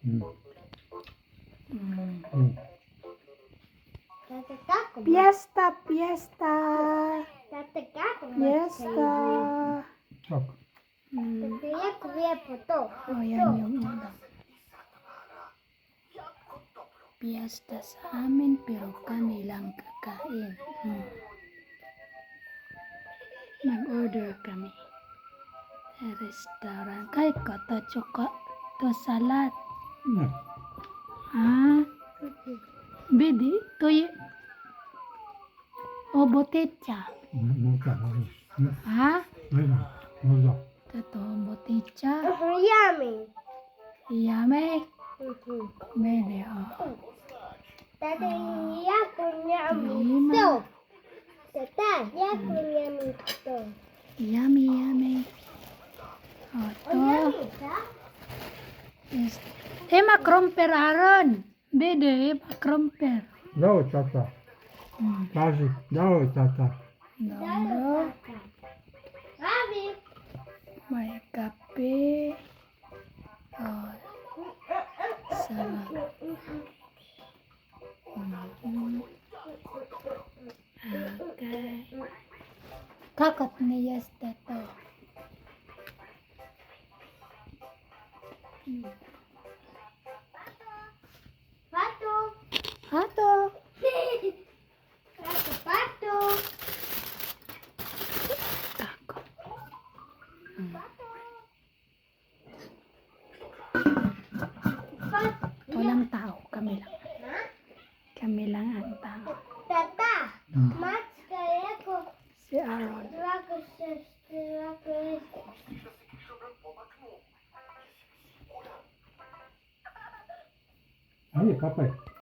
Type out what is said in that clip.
Mm. Mm. Fiesta, fiesta, fiesta. Tak. Oh, yan yung ulam. Fiesta sa amin, pero kami lang kakain. Mag-order kami sa restaurant. Kay kata choka to salad. Mm. Ah, bedi to ye. O botecha. Mucha. Ha? Mucha. Tato botecha. Yummy. Yame. Bede o. Tata, ya punya Lima. muto. Tata, ya punya muto. Yummy, yummy. O to. Yes. Makromper aron. Bede, makromper. Dawaj, tata. Kazik, dawaj, tata. Dondo. Ravi. May kape. Oh, sarap. Okay. Kakot niya to. Pato. Hato. Pato. Tako. Walang tao. Kami lang. Kami lang ang tao. Tata, mas kaya ko. Si Aaron. Ayo, kape.